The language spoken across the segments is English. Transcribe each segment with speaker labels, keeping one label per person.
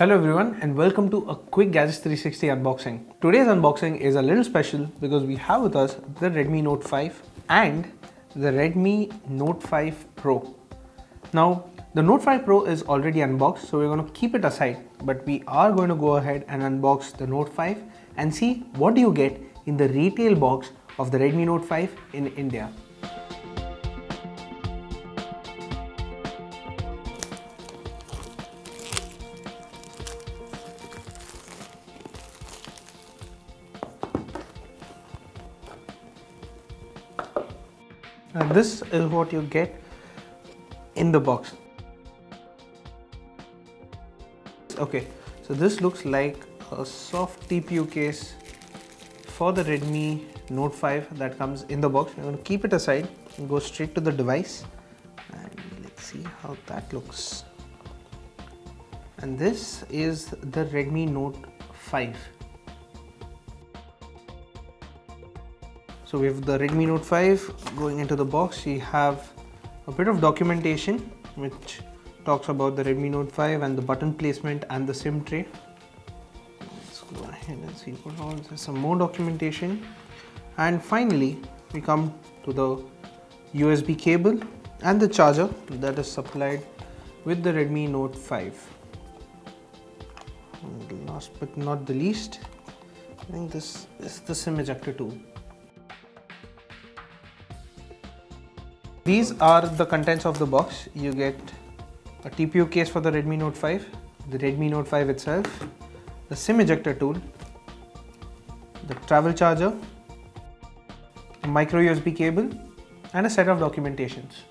Speaker 1: Hello everyone and welcome to a quick Gadgets360 unboxing. Today's unboxing is a little special because we have with us the Redmi Note 5 and the Redmi Note 5 Pro. Now the Note 5 Pro is already unboxed, so we're going to keep it aside, but we are going to go ahead and unbox the Note 5 and see what do you get in the retail box of the Redmi Note 5 in India. Now this is what you get in the box. Okay, so this looks like a soft TPU case for the Redmi Note 5 that comes in the box. I'm going to keep it aside and go straight to the device and let's see how that looks. And this is the Redmi Note 5. So we have the Redmi Note 5 going into the box. We have a bit of documentation which talks about the Redmi Note 5 and the button placement and the SIM tray. Let's go ahead and see what all this. Some more documentation, and finally we come to the USB cable and the charger that is supplied with the Redmi Note 5. And last but not the least, I think this is the SIM ejector tool. These are the contents of the box. You get a TPU case for the Redmi Note 5, the Redmi Note 5 itself, the SIM ejector tool, the travel charger, a micro USB cable, and a set of documentations.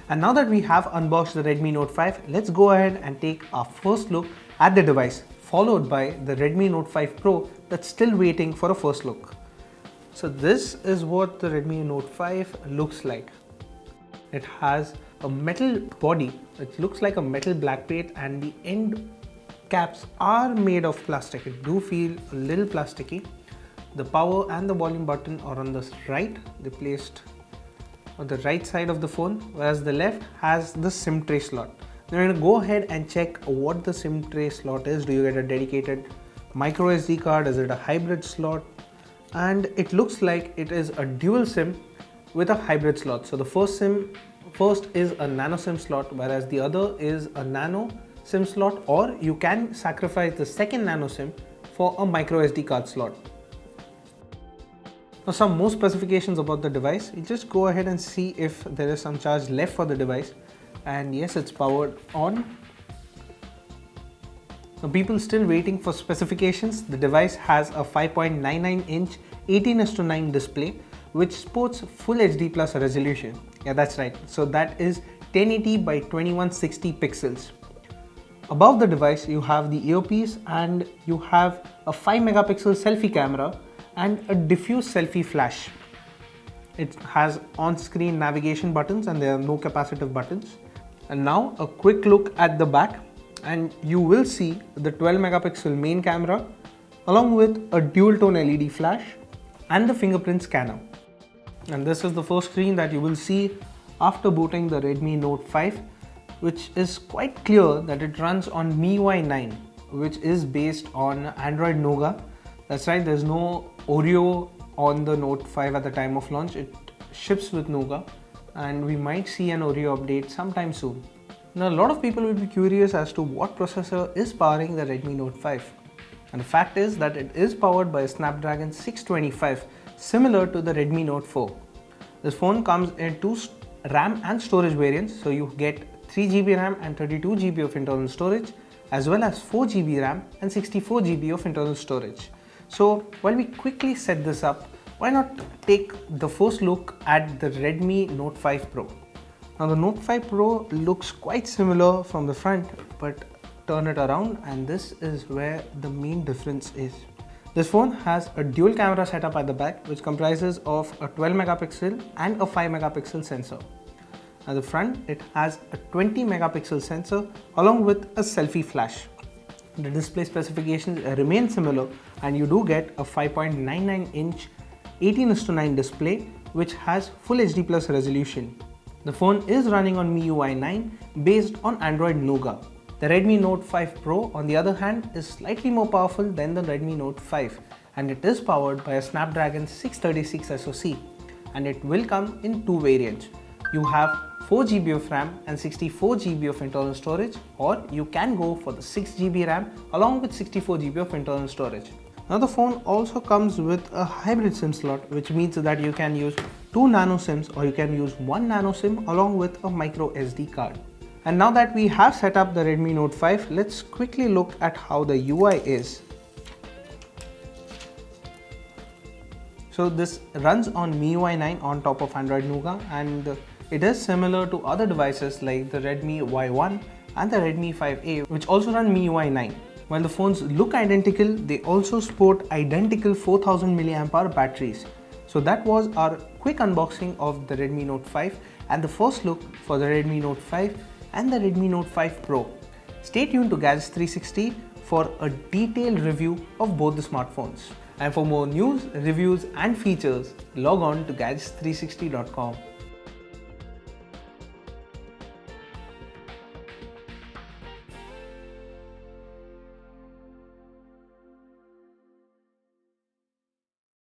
Speaker 1: And now that we have unboxed the Redmi Note 5, let's go ahead and take our first look at the device, followed by the Redmi Note 5 Pro that's still waiting for a first look. So this is what the Redmi Note 5 looks like. It has a metal body. It looks like a metal black plate, and the end caps are made of plastic. It do feel a little plasticky. The power and the volume button are on the right. They're placed on the right side of the phone, whereas the left has the SIM tray slot. Now I'm going to go ahead and check what the SIM tray slot is. Do you get a dedicated micro SD card? Is it a hybrid slot? And it looks like it is a dual SIM with a hybrid slot. So the first is a nano SIM slot, whereas the other is a nano SIM slot, or you can sacrifice the second nano SIM for a micro SD card slot. Now some more specifications about the device. You just go ahead and see if there is some charge left for the device, and yes, it's powered on. Now people still waiting for specifications. The device has a 5.99 inch 18:9 display which sports full HD plus resolution. Yeah, that's right. So that is 1080 by 2160 pixels. Above the device you have the earpiece, and you have a 5 megapixel selfie camera and a diffuse selfie flash. It has on-screen navigation buttons and there are no capacitive buttons. And now a quick look at the back, and you will see the 12 megapixel main camera along with a dual tone LED flash and the fingerprint scanner. And this is the first screen that you will see after booting the Redmi Note 5, which is quite clear that it runs on MIUI 9, which is based on Android Nougat. That's right, there's no Oreo on the Note 5 at the time of launch. It ships with Nougat, and we might see an Oreo update sometime soon. Now a lot of people will be curious as to what processor is powering the Redmi Note 5. And the fact is that it is powered by a Snapdragon 625, similar to the Redmi Note 4. This phone comes in two RAM and storage variants, so you get 3GB RAM and 32GB of internal storage, as well as 4GB RAM and 64GB of internal storage. So while we quickly set this up, why not take the first look at the Redmi Note 5 Pro. Now the Note 5 Pro looks quite similar from the front, but turn it around and this is where the main difference is. This phone has a dual camera setup at the back, which comprises of a 12 megapixel and a 5 megapixel sensor. At the front, it has a 20 megapixel sensor along with a selfie flash. The display specifications remain similar, and you do get a 5.99 inch 18:9 display which has full HD plus resolution. The phone is running on MIUI 9 based on Android Nougat. The Redmi Note 5 Pro, on the other hand, is slightly more powerful than the Redmi Note 5, and it is powered by a Snapdragon 636 SoC, and it will come in two variants. You have 4GB of RAM and 64GB of internal storage, or you can go for the 6GB RAM along with 64GB of internal storage. Now the phone also comes with a hybrid SIM slot, which means that you can use 2 nano SIMs or you can use 1 nano SIM along with a micro SD card. And now that we have set up the Redmi Note 5, let's quickly look at how the UI is. So this runs on MIUI 9 on top of Android Nougat, and it is similar to other devices like the Redmi Y1 and the Redmi 5A, which also run MIUI 9. While the phones look identical, they also sport identical 4000 mAh batteries. So that was our quick unboxing of the Redmi Note 5 and the first look for the Redmi Note 5 and the Redmi Note 5 Pro. Stay tuned to Gadgets360 for a detailed review of both the smartphones. And for more news, reviews and features, log on to gadgets360.com.